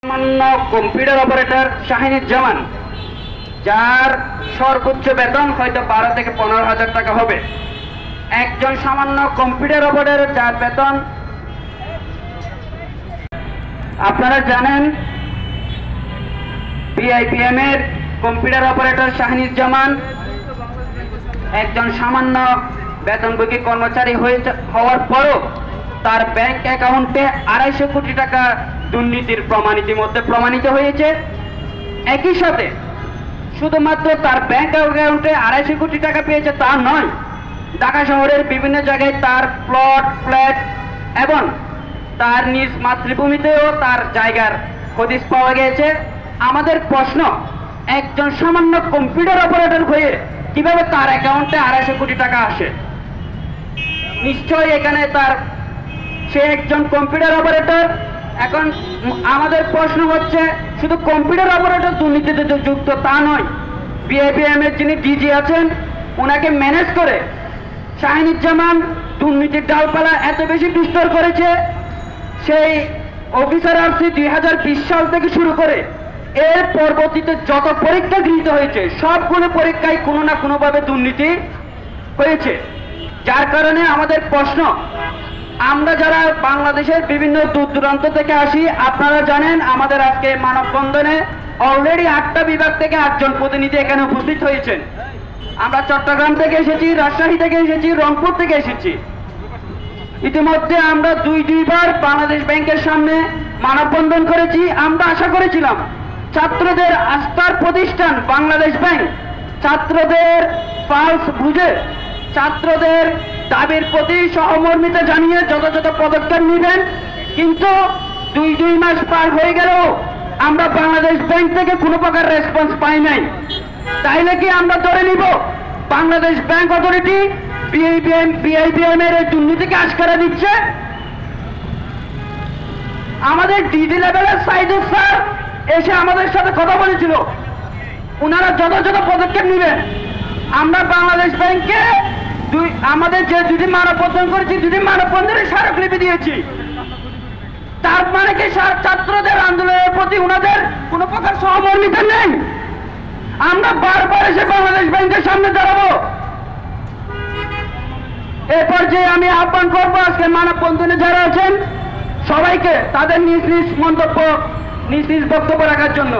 সামান্য computer operator Shahinuzzaman, যার সর্বোচ্চ বেতন হয়তো 12 থেকে 15,000 টাকা হবে। একজন সামান্য কম্পিউটার অপারেটর যার বেতন, আপনারা জানেন, বিআইবিএম এর কম্পিউটার অপারেটর শাহিনুজ্জামান একজন সামান্য বেতনভোগী কর্মচারী হওয়ার পরও তার ব্যাংক অ্যাকাউন্টে 250 কোটি টাকা দুর্নীতির ইতিমধ্যে প্রমাণিত হয়েছে। একই সাথে শুধুমাত্র তার ব্যাংক অ্যাকাউন্টে 250 কোটি টাকা পেয়েছে তা নয়, ঢাকা শহরের বিভিন্ন জায়গায় তার প্লট, ফ্ল্যাট এবং তার নিজ মাতৃভূমিতেও তার জায়গার হদিস পাওয়া গিয়েছে। আমাদের প্রশ্ন, একজন সামান্য কম্পিউটার অপারেটর হয়ে কিভাবে তার অ্যাকাউন্টে 250 কোটি টাকা আসে? নিশ্চয়ই এখানে সে একজন কম্পিউটার অপারেটর। এখন আমাদের প্রশ্ন হচ্ছে, শুধু কম্পিউটার অপারেটর দুর্নীতিতে যুক্ত তা নয়, বিআইবিএম এর যিনি ডিজি আছেন ওনাকে ম্যানেজ করে শাহিনুজ্জামান দুর্নীতির ডালপালা এত বেশি বিস্তার করেছে। সেই অফিসার আসছে 2020 সাল থেকে শুরু করে এর পরবর্তীতে যত পরীক্ষা গৃহীত হয়েছে সবগুলো পরীক্ষায় কোনো না কোনোভাবে দুর্নীতি হয়েছে। যার কারণে আমাদের প্রশ্ন, আমরা যারা বাংলাদেশের বিভিন্ন দূর দূরান্ত থেকে আসি, আপনারা জানেন আমাদের আজকে মানববন্ধনে অলরেডি 8টা বিভাগ থেকে 8 জন প্রতিনিধি এখানে উপস্থিত হয়েছেন। আমরা চট্টগ্রাম থেকে এসেছি, রাজশাহী থেকে এসেছি, রংপুর থেকে এসেছি। ইতিমধ্যে আমরা দুইবার বাংলাদেশ ব্যাংকের সামনে মানববন্ধন করেছি। আমরা আশা করেছিলাম ছাত্রদের আস্থার প্রতিষ্ঠান বাংলাদেশ ব্যাংক ছাত্রদের পালস বুঝে ছাত্রদের দাবির প্রতি সহমর্মিতা জানিয়ে যথাযথ পদক্ষেপ নেবেন, কিন্তু দুই মাস পার হয়ে গেল আমরা বাংলাদেশ ব্যাংক থেকে কোনো প্রকার রেসপন্স পাই নাই। তাইলে কি আমরা ধরে নিব বাংলাদেশ ব্যাংক অথরিটি বিআইবিএম এর এই দুর্নীতিকে আশকারা দিচ্ছে? আমাদের ডিজি লেভেলের সাইদুর স্যার এসে আমাদের সাথে কথা বলেছিল, ওনারা যথাযথ পদক্ষেপ নেবেন। আমরা বাংলাদেশ ব্যাংকে আমাদের যে দুটি মানববন্ধন করেছি, দুটি মানববন্ধনের স্মারকলিপি দিয়েছি। তার মানে কি ছাত্রদের আন্দোলনের প্রতি ওনাদের কোনো প্রকার সহমর্মিতা নেই? আমরা বারবার এসে বাংলাদেশ ব্যাংকের সামনে দাঁড়াবো। এ পর্যায়ে আমি আহ্বান করবো আজকে মানববন্ধনে যারা আছেন সবাইকে তাদের নিজ নিজ মন্তব্য, নিজ নিজ বক্তব্য রাখার জন্য।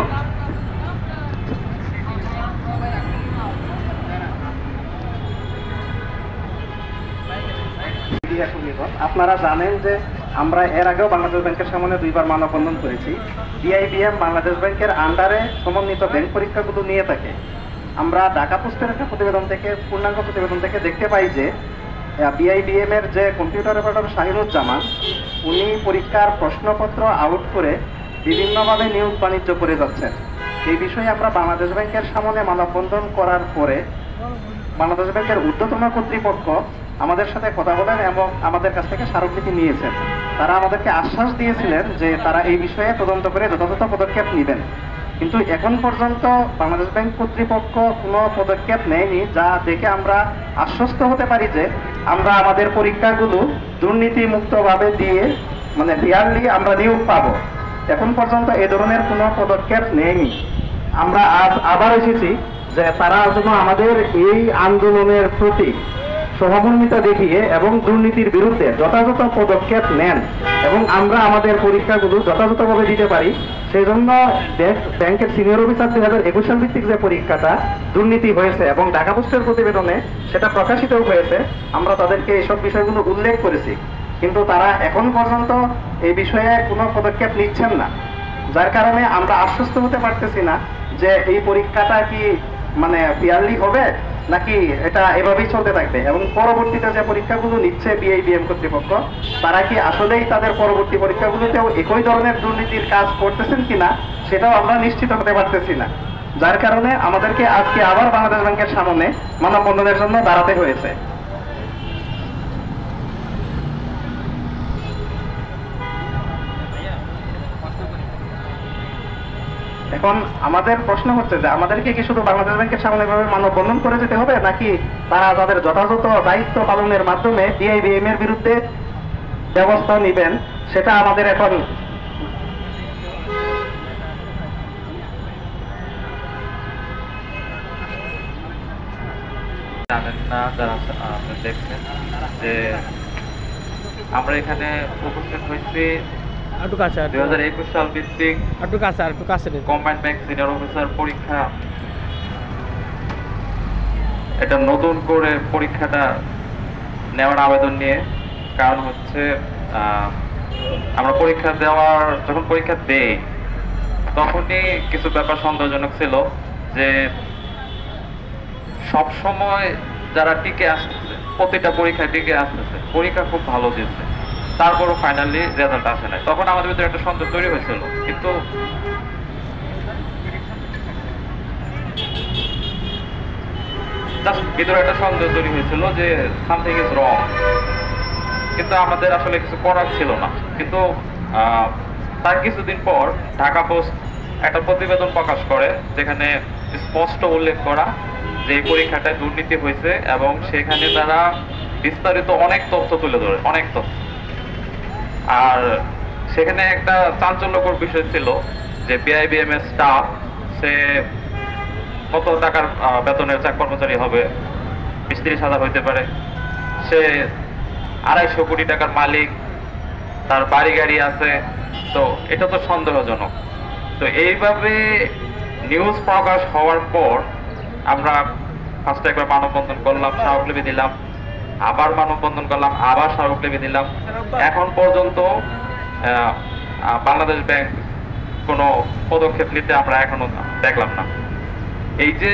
আপনারা জানেন যে আমরা এর আগেও বাংলাদেশ ব্যাংকের সামনে 2বার মানববন্ধন করেছি। বিআইবিএম বাংলাদেশ ব্যাংকের আন্ডারে সমন্বিত ব্যাংক পরীক্ষাগুলো নিয়ে থাকে। আমরা ঢাকা পোস্টের একটা প্রতিবেদন থেকে, পূর্ণাঙ্গ প্রতিবেদন থেকে দেখতে পাই যে বিআইবিএম এর যে কম্পিউটার অপারেটর শাহিনুজ্জামান, উনি পরীক্ষার প্রশ্নপত্র আউট করে বিভিন্নভাবে নিয়োগ বাণিজ্য করে যাচ্ছেন। এই বিষয়ে আমরা বাংলাদেশ ব্যাংকের সামনে মানববন্ধন করার পরে বাংলাদেশ ব্যাংকের ঊর্ধ্বতন কর্তৃপক্ষ আমাদের সাথে কথা বলেন এবং আমাদের কাছ থেকে স্মারকলিপি নিয়েছেন। তারা আমাদেরকে আশ্বাস দিয়েছিলেন যে তারা এই বিষয়ে তদন্ত করে যথাযথ পদক্ষেপ নেবেন, কিন্তু এখন পর্যন্ত বাংলাদেশ ব্যাংক কর্তৃপক্ষ কোনো পদক্ষেপ নেয়নি, যা দেখে আমরা আশ্বস্ত হতে পারি যে আমরা আমাদের পরীক্ষাগুলো দুর্নীতি মুক্তভাবে দিয়ে ফেয়ারলি আমরা নিয়োগ পাবো। এখন পর্যন্ত এ ধরনের কোনো পদক্ষেপ নেয়নি। আমরা আজ আবার এসেছি যে তারা যেন আমাদের এই আন্দোলনের প্রতি সহমর্মিতা দেখিয়ে এবং দুর্নীতির বিরুদ্ধে যথাযথ পদক্ষেপ নেন এবং আমরা আমাদের পরীক্ষাগুলো যথাযথভাবে দিতে পারি। সেই জন্য ব্যাংকের সিনিয়র অফিসার 2021 সাল ভিত্তিক যে পরীক্ষাটা দুর্নীতি হয়েছে এবং ঢাকা পোস্টের প্রতিবেদনে সেটা প্রকাশিত হয়েছে, আমরা তাদেরকে এইসব বিষয়গুলো উল্লেখ করেছি, কিন্তু তারা এখন পর্যন্ত এই বিষয়ে কোনো পদক্ষেপ নিচ্ছেন না। যার কারণে আমরা আশ্বস্ত হতে পারতেছি না যে এই পরীক্ষাটা কি ফেয়ারলি হবে নাকি এটা এভাবেই চলতে থাকবে, এবং পরবর্তীতে যে পরীক্ষাগুলো নিচ্ছে বিআইবিএম কর্তৃপক্ষ তারা কি আসলেই তাদের পরবর্তী পরীক্ষাগুলোতেও একই ধরনের দুর্নীতির কাজ করতেছেন কিনা সেটাও আমরা নিশ্চিত হতে পারতেছি না। যার কারণে আমাদেরকে আজকে আবার বাংলাদেশ ব্যাংকের সামনে মানববন্ধনের জন্য দাঁড়াতে হয়েছে। এখন আমাদের প্রশ্ন হচ্ছে যে আমাদেরকে কি শুধু বাংলাদেশ ব্যাংকের সামনে এভাবে মানববন্ধন করে যেতে হবে, নাকি তারা তাদের যথাযথ দায়িত্ব পালনের মাধ্যমে বিআইবিএম এর বিরুদ্ধে ব্যবস্থা নেবেন, সেটা আমাদের এখন জানেন না, যারা দেখছেন, যে আমরা এখানে উপস্থিত হয়েছি 2021 সাল ভিত্তিক কম্বাইন্ড ব্যাংক সিনিয়র অফিসার পরীক্ষা। এটা নতুন করে পরীক্ষাটা নেওয়ার আবেদন নিয়ে। কারণ হচ্ছে আমরা যখন পরীক্ষা দেই তখনই কিছু ব্যাপার সন্দেহজনক ছিল, যে সব সময় যারা টিকে আসতেছে, প্রতিটা পরীক্ষায় টিকে আসতেছে, পরীক্ষা খুব ভালো দিচ্ছে, তারপরও ফাইনালি রেজাল্ট আসে নাই। তখন আমাদের ভিতরে একটা সন্দেহ তৈরি হয়েছিল, কিন্তু ভিতরে একটা সন্দেহ তৈরি হয়েছিল যে সামথিং ইজ রং, কিন্তু আমাদের আসলে কিছু করার ছিল না। কিন্তু তার কিছুদিন পর ঢাকা পোস্ট একটা প্রতিবেদন প্রকাশ করে, যেখানে স্পষ্ট উল্লেখ করা যে এই পরীক্ষাটায় দুর্নীতি হয়েছে, এবং সেখানে তারা বিস্তারিত অনেক তথ্য তুলে ধরে, অনেক তথ্য। আর সেখানে একটা চাঞ্চল্যকর বিষয় ছিল যে বিআইবিএম এর স্টাফ, সে কত টাকার বেতনের কর্মচারী হবে, 20-30 হাজার হইতে পারে, সে 250 কোটি টাকার মালিক, তার বাড়ি গাড়ি আছে। তো এটা তো সন্দেহজনক। তো এইভাবে নিউজ প্রকাশ হওয়ার পর আমরা ফার্স্টে একবার মানববন্ধন করলাম, স্মারকলিপি দিলাম, আবার মানববন্ধন করলাম, আবার স্মারকলিপি দিলাম। এখন পর্যন্ত বাংলাদেশ ব্যাংক কোনো পদক্ষেপ নিতে আমরা এখনো দেখলাম না। এই যে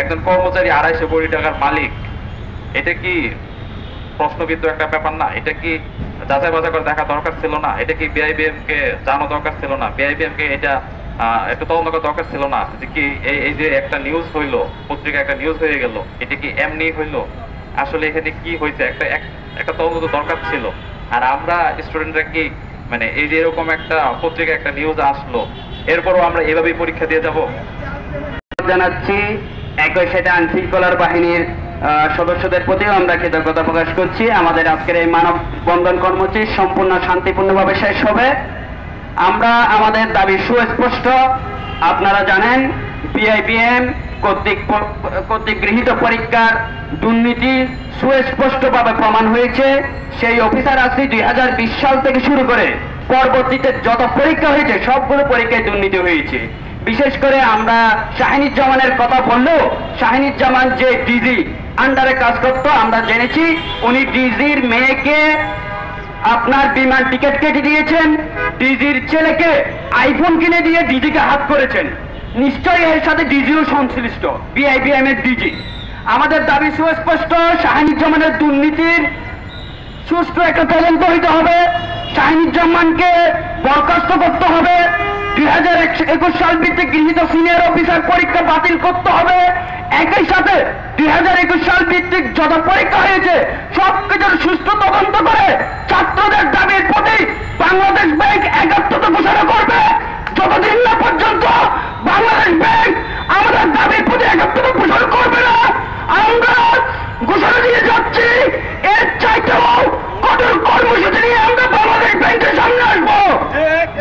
একজন কর্মচারী 250 কোটি টাকার মালিক, এটা কি প্রশ্নবিদ্ধ একটা ব্যাপার না? এটা কি যাচাই বাছাই করে দেখা দরকার ছিল না? এটা কি বিআইবিএম কে জানানো দরকার ছিল না? বিআইবিএম কে এটা একটু তদন্ত করা দরকার ছিল না? যে কি এই যে একটা নিউজ হইলো, পত্রিকা একটা নিউজ হয়ে গেল, এটা কি এমনি হইলো? আসলে এখানে কি হয়েছে, একটা তদন্ত দরকার ছিল। আর আমরা স্টুডেন্টরা কি মানে এই যে এরকম একটা পত্রিকা একটা নিউজ আসলো, এরপরও আমরা এভাবেই পরীক্ষা দিয়ে যাব? জানাচ্ছি একই সাথে আইনশৃঙ্খলার বাহিনীর সদস্যদের প্রতিও আমরা কৃতজ্ঞতা প্রকাশ করছি। আমাদের আজকের এই মানববন্ধন কর্মসূচি সম্পূর্ণ শান্তিপূর্ণভাবে শেষ হবে। আমরা আমাদের দাবি সুস্পষ্ট। আপনারা জানেন বিআইবিএম কর্তৃক গৃহীত পরীক্ষার দুর্নীতি সুস্পষ্টভাবে প্রমাণ হয়েছে। সেই অফিসার আসি 2020 সাল থেকে শুরু করে পরবর্তীতে যত পরীক্ষা হয়েছে সবগুলো পরীক্ষায় দুর্নীতি হয়েছে। বিশেষ করে আমরা শাহিনুজ্জামানের কথা বললেও, শাহিনুজ্জামান যে ডিজি আন্ডারে কাজ করতো, আমরা জেনেছি উনি ডিজির মেয়েকে আপনার বিমান টিকিট কেটে দিয়েছেন, ডিজির ছেলেকে আইফোন কিনে দিয়ে ডিজিকে হাত করেছেন। নিশ্চয়ই এর সাথে ডিজিও সংশ্লিষ্ট, বিআইবিএম এর ডিজি। আমাদের দাবি সুস্পষ্ট, শাহিনুজ্জামানের দুর্নীতির সুষ্ঠু একটা তদন্ত হইতে হবে, শাহিনুজ্জামানকে বরখাস্ত করতে হবে, 2021 সাল ভিত্তিক গৃহীত সিনিয়র অফিসার পরীক্ষা বাতিল করতে হবে। একই সাথে 2021 সাল ভিত্তিক যত পরীক্ষা হয়েছে সবকিছুর সুষ্ঠু তদন্ত করে ছাত্রদের দাবির প্রতি বাংলাদেশ ব্যাংক একাত্মতা ঘোষণা করবে। যতদিন না পর্যন্ত বাংলাদেশ ব্যাংক আমাদের দাবির প্রতি একাত্মতা ঘোষণা করবে না, আমরা ঘোষণা দিয়ে যাচ্ছি এর চাইতেও কঠোর কর্মসূচি নিয়ে আমরা বাংলাদেশ ব্যাংকের সামনে আসবো।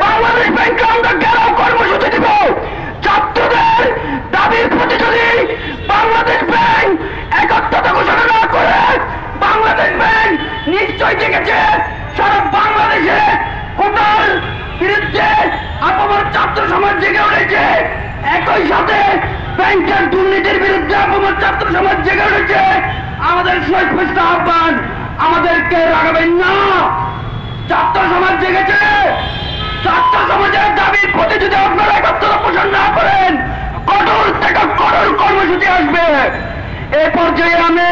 বাংলাদেশ ব্যাংকে আমরা ঘেরাও কর্মসূচি দিব। ছাত্রদের দাবির প্রতি যদি বাংলাদেশ ব্যাংক একাত্মতা ঘোষণা না করে, বাংলাদেশ ব্যাংক নিশ্চয় দেখেছে সারা বাংলাদেশে কোটার বিরুদ্ধে আপামর ছাত্র সমাজ জেগে উঠেছে। একই সাথে ব্যাংকের দুর্নীতির বিরুদ্ধে আপামর ছাত্র সমাজ জেগে উঠেছে। আমাদের সুস্পষ্ট আহ্বান, আমাদেরকে রাগাবেন না। ছাত্র সমাজ জেগেছে, ছাত্র সমাজের দাবির প্রতি যদি আপনারা একাত্মতা পোষণ না করেন, কঠোর থেকে কঠোর কর্মসূচি আসবে। এ পর্যায়ে আমি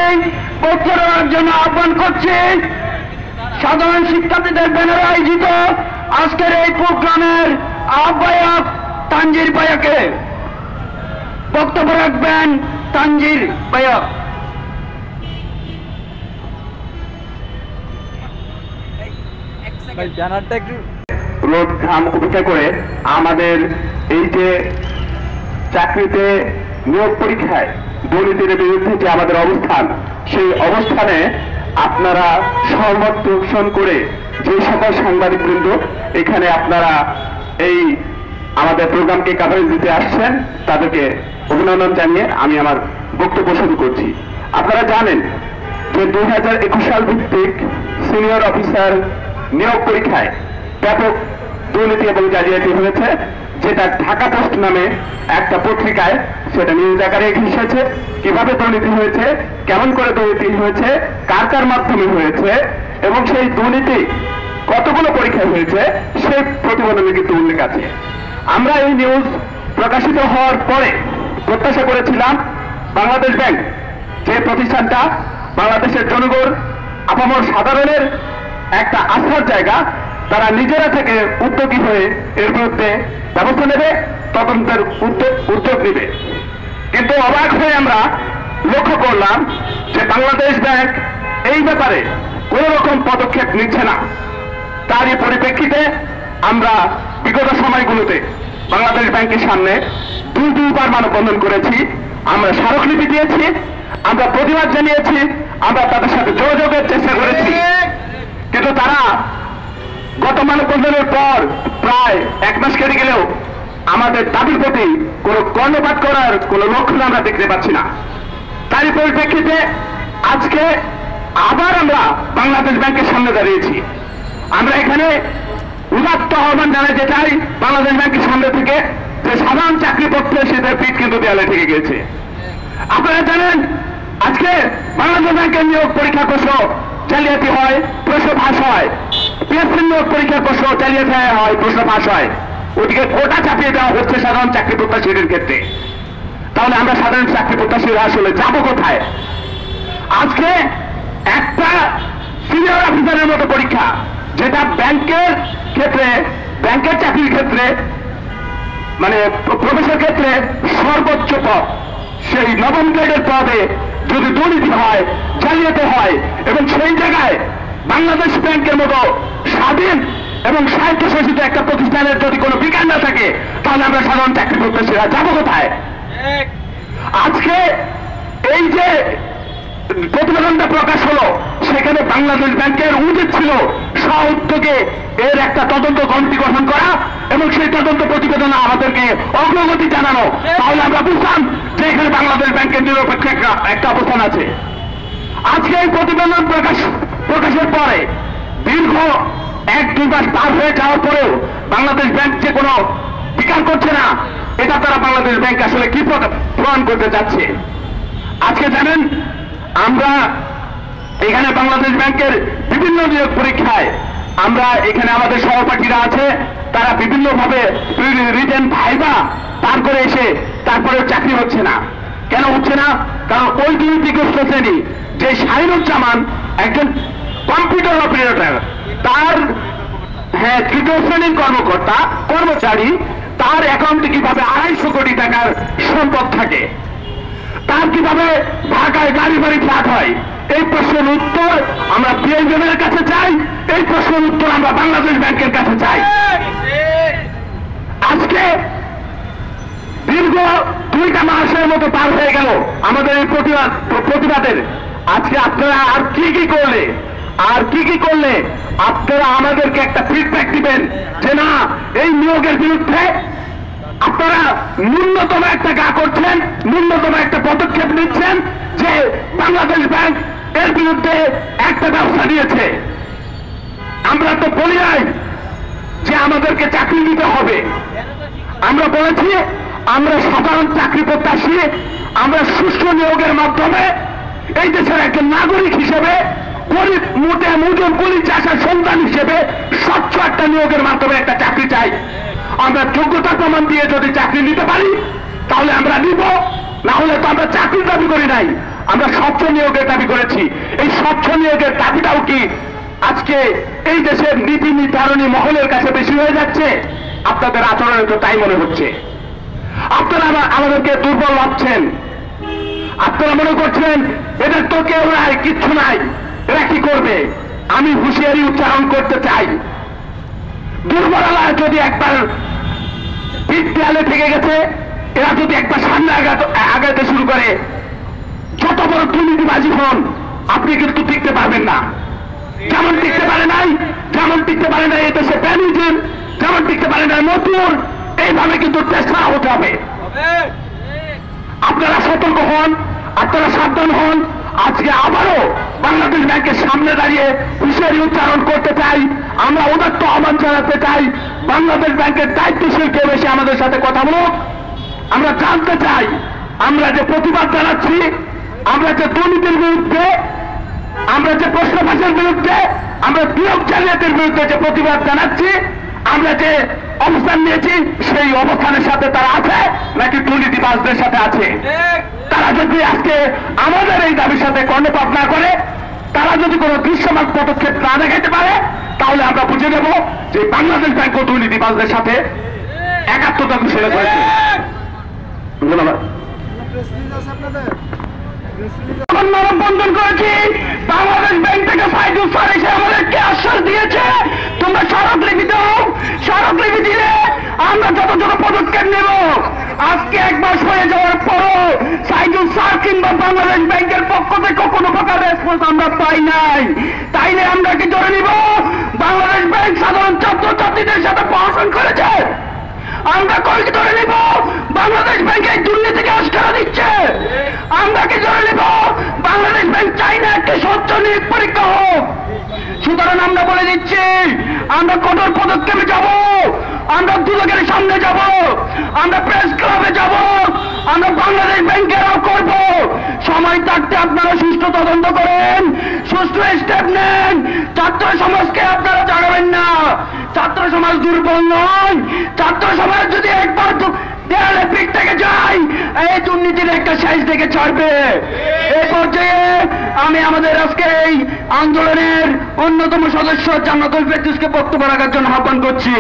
বক্তব্য দেওয়ার জন্য আহ্বান করছি সাধারণ শিক্ষার্থীদের ব্যানারে আয়োজিত আজকের এই প্রোগ্রামের আহ্বায়ক তানজির ভাইয়াকে। বক্তব্য রাখবেন তানজির ভাইয়া। রোদ ঘাম উপেক্ষা করে আমাদের এই যে চাকরিতে নিয়োগ পরীক্ষায় দুর্নীতির বিরুদ্ধে যে আমাদের অবস্থান, সেই অবস্থানে আপনারা সহমত পোষণ করে যে সকল সাংবাদিকবৃন্দ এখানে আপনারা এই আমাদের প্রোগ্রামকে কাভারেজ দিতে আসছেন, তাদেরকে অভিনন্দন জানিয়ে আমি আমার বক্তব্য শুরু করছি। আপনারা জানেন যে 2021 সাল ভিত্তিক সিনিয়র অফিসার নিয়োগ পরীক্ষায় ব্যাপক দুর্নীতি এবং জালিয়াতি হয়েছে, যেটা ঢাকা পোস্ট নামে একটা পত্রিকায় সেটা নিউজ আকারে এসেছে। কিভাবে দুর্নীতি হয়েছে, কেমন করে দুর্নীতি হয়েছে, কার কার মাধ্যমে হয়েছে এবং সেই দুর্নীতি কতগুলো পরীক্ষায় হয়েছে সেই প্রতিবেদনে কিন্তু উল্লেখ আছে। আমরা এই নিউজ প্রকাশিত হওয়ার পরে প্রত্যাশা করেছিলাম বাংলাদেশ ব্যাংক, যে প্রতিষ্ঠানটা বাংলাদেশের জনগণ আপামর সাধারণের একটা আস্থার জায়গা, তারা নিজেরা থেকে উদ্যোগী হয়ে এর বিরুদ্ধে ব্যবস্থা নেবে, তদন্তের উদ্যোগ নেবে। কিন্তু অবাক হয়ে আমরা লক্ষ্য করলাম যে বাংলাদেশ ব্যাংক এই ব্যাপারে কোন রকম পদক্ষেপ নিচ্ছে না। তারই পরিপ্রেক্ষিতে আমরা বিগত সময়গুলোতে বাংলাদেশ ব্যাংকের সামনে দুইবার মানববন্ধন করেছি, আমরা স্মারকলিপি দিয়েছি, আমরা প্রতিবাদ জানিয়েছি, আমরা তাদের সাথে যোগাযোগের চেষ্টা করেছি। কিন্তু তারা গত মানববন্ধনের পর প্রায় 1 মাস কেটে গেলেও আমাদের দাবির প্রতি কোনো কর্ণপাত করার কোনো লক্ষণ আমরা দেখতে পাচ্ছি না। তারই পরিপ্রেক্ষিতে আজকে আবার আমরা বাংলাদেশ ব্যাংকের সামনে দাঁড়িয়েছি। আমরা এখানে উদাত্ত আহ্বান জানাতে চাই বাংলাদেশ ব্যাংকের সামনে থেকে যে সাধারণ চাকরি প্রত্যাশীদের পিঠ কিন্তু দেয়ালে থেকে গেছে। আপনারা জানেন আজকে বাংলাদেশ ব্যাংকের নিয়োগ পরীক্ষার প্রশ্ন জালিয়াতি হয়, প্রশ্ন ফাঁস হয়, পিএসসি নিয়োগ পরীক্ষার প্রশ্ন জালিয়াতি হয়, প্রশ্ন ফাঁস হয়, ওদিকে কোটা চাপিয়ে দেওয়া হচ্ছে সাধারণ চাকরি প্রত্যাশীদের ক্ষেত্রে। তাহলে আমরা সাধারণ চাকরি প্রত্যাশীরা আসলে যাব কোথায়? আজকে একটা সিনিয়র অফিসারের মতো পরীক্ষা, যেটা ব্যাংকের ক্ষেত্রে, ব্যাংকের চাকরির ক্ষেত্রে মানে প্রবেশের ক্ষেত্রে সর্বোচ্চ পদ, সেই নবম গ্রেডের পদে যদি দুর্নীতি হয়, জালিয়াতি হয় এবং সেই জায়গায় বাংলাদেশ ব্যাংকের মতো স্বাধীন এবং স্বায়ত্তশাসিত একটা প্রতিষ্ঠানের যদি কোনো বিকাশ না থাকে, তাহলে আমরা সাধারণ চাকরি প্রত্যাশীরা যাবো কোথায়? আজকে এই যে প্রতিবেদনটা প্রকাশ হলো, সেখানে বাংলাদেশ ব্যাংকের উচিত ছিল স্ব-উদ্যোগে এর একটা তদন্ত কমিটি গঠন করা এবং সেই তদন্ত প্রতিবেদন আমাদেরকে অগ্রগতি জানানো। তাহলে আমরা বুঝতাম যে এখানে বাংলাদেশ ব্যাংকের নিরপেক্ষ একটা অবস্থান আছে। আজকে এই প্রতিবেদন প্রকাশের পরে দীর্ঘ 1-2 মাস পার হয়ে যাওয়ার পরেও বাংলাদেশ ব্যাংক যে কোনো বিকাশ করছে না, এটা তারা বাংলাদেশ ব্যাংক আসলে কি প্রমাণ করতে চাচ্ছে? আজকে জানেন আমরা এখানে বাংলাদেশ ব্যাংকের বিভিন্ন নিয়োগ পরীক্ষায় আমরা এখানে আমাদের সহপাঠীরা আছে, তারা বিভিন্নভাবে রিটেন ভাইবা পার করে এসে তারপরেও চাকরি হচ্ছে না। কেন হচ্ছে না? কারণ ওই দুর্নীতিগ্রস্ত শ্রেণী যে শাহিনুজ্জামান একজন কম্পিউটার অপারেটর, তার তৃতীয় শ্রেণীর কর্মচারী, তার অ্যাকাউন্টে কিভাবে 250 কোটি টাকার সম্পদ থাকে, তার কিভাবে ঢাকায় গাড়ি বাড়ি ফ্ল্যাট হয়, এই প্রশ্নের উত্তর আমরা বিএনপির কাছে চাই, এই প্রশ্নের উত্তর আমরা বাংলাদেশ ব্যাংকের কাছে চাই। আজকে দীর্ঘ 2টা মাসের মতো পার হয়ে গেল আমাদের এই প্রতিবাদের। আজকে আপনারা আর কি কি করলে আপনারা আমাদেরকে একটা ফিডব্যাক দিবেন যে না, এই নিয়োগের বিরুদ্ধে আপনারা ন্যূনতম একটা গা করছেন, ন্যূনতম একটা পদক্ষেপ নিচ্ছেন যে বাংলাদেশ ব্যাংক এর বিরুদ্ধে একটা ব্যবস্থা নিয়েছে। আমরা তো বলি নাই যে আমাদেরকে চাকরি দিতে হবে, আমরা বলেছি আমরা সাধারণ চাকরি প্রত্যাশী, আমরা সুষ্ঠু নিয়োগের মাধ্যমে এই দেশের একজন নাগরিক হিসেবে, গরিব মুজন কুলি চাষার সন্তান হিসেবে স্বচ্ছ একটা নিয়োগের মাধ্যমে একটা চাকরি চাই। আমরা যোগ্যতা প্রমাণ দিয়ে যদি চাকরি নিতে পারি তাহলে আমরা নিব, না হলে তো আমরা চাকরির দাবি করি নাই, আমরা স্বচ্ছ নিয়োগের দাবি করেছি। এই স্বচ্ছ নিয়োগের দাবিটাও কি আজকে এই দেশের নীতি নির্ধারণী মহলের কাছে বেশি হয়ে যাচ্ছে? আপনাদের আচরণে তো তাই মনে হচ্ছে। আপনারা আমাদেরকে দুর্বল ভাবছেন, আপনারা মনে করছেন এদের তো কেউ নাই, কিচ্ছু নাই, এরা কি করবে? আমি হুঁশিয়ারি উচ্চারণ করতে চাই, দুর্বলরা যদি একবার পিঠ দেয়ালে থেকে গেছে, এরা যদি একবার সামনে আগাতে শুরু করে, যত বড় দুর্নীতিবাজি হন আপনি কিন্তু টিকতে পারবেন না। যেমন টিকতে পারে নাই এদেশে প্যানিজিম, যেমন টিকতে পারে নাই মতুর, এইভাবে কিন্তু চেষ্টা হতে হবে। আপনারা সতর্ক হন, আপনারা সাবধান হন, আজকে আবারও বাংলাদেশ ব্যাংকের সামনে দাঁড়িয়ে হুঁশিয়ারি উচ্চারণ করতে চাই, আমরা উদাত্ত আহ্বান জানাতে চাই, বাংলাদেশ ব্যাংকের দায়িত্বশীল কেউ এসে আমাদের সাথে কথা বলুক। আমরা জানতে চাই, আমরা যে প্রতিবাদ জানাচ্ছি, আমরা যে দুর্নীতির বিরুদ্ধে, আমরা যে প্রশ্ন ফাঁসের বিরুদ্ধে, আমরা বিয়োগ জালিয়াতির বিরুদ্ধে যে প্রতিবাদ জানাচ্ছি, আমরা যে অবস্থান নিয়েছি সেই অবস্থানের সাথে তারা আছে নাকি দুর্নীতিবাজদের সাথে আছে। তারা যদি আজকে আমাদের এই দাবির সাথে কর্ণপাত না করে, তারা যদি কোনো দৃশ্যমান পদক্ষেপ না দেখাতে পারে, তাহলে আমরা বুঝে নেব যে বাংলাদেশ ব্যাংক ও দুর্নীতিবাজদের সাথে একাত্মতা ঘোষণা করেছে। ধন্যবাদ। মানববন্ধন করেছি, বাংলাদেশ ব্যাংক থেকে সাইদুল স্যার এসে আমাদেরকে আশ্বাস দিয়েছে তোমরা স্মারকলিপি দাও, স্মারকলিপি দিলে আমরা যত পদক্ষেপ নেব। আজকে 1 মাস হয়ে যাওয়ার পরও সাইদুল স্যার কিংবা বাংলাদেশ ব্যাংকের পক্ষ থেকে কোনো প্রকার রেসপন্স আমরা পাই নাই। তাইলে আমরা কি ধরে নিব বাংলাদেশ ব্যাংক সাধারণ ছাত্রছাত্রীদের সাথে প্রহসন করেছে? আমরা কই কি ধরে নিব বাংলাদেশ ব্যাংক এই দুর্নীতিকে আস্কারা দিচ্ছে? আমরা কি ধরে নিব বাংলাদেশ ব্যাংক চাই না একটি স্বচ্ছ নিয়োগ পরীক্ষা হোক? সুতরাং আমরা বলে দিচ্ছি, আমরা কঠোর পদক্ষেপে যাব, আমরা দুদকের সামনে যাব, আমরা প্রেস ক্লাবে যাব, আমরা বাংলাদেশ ব্যাংকেরাও করব। সময় থাকতে আপনারা সুষ্ঠু তদন্ত করেন, সুষ্ঠু স্টেপ নেন। ছাত্র সমাজকে আপনারা জানাবেন না, ছাত্র সমাজ দুর্বল নয়। ছাত্র সমাজ যদি একবার দেয়ালে পিঠ থেকে যায়, এই দুর্নীতির একটা শেষ দেখে ছাড়বে। এই পর্যায়ে আমি আমাদের আজকের এই আন্দোলনের অন্যতম সদস্য জান্নাতুল ফেরদৌসকে বক্তব্য রাখার জন্য আহ্বান করছি।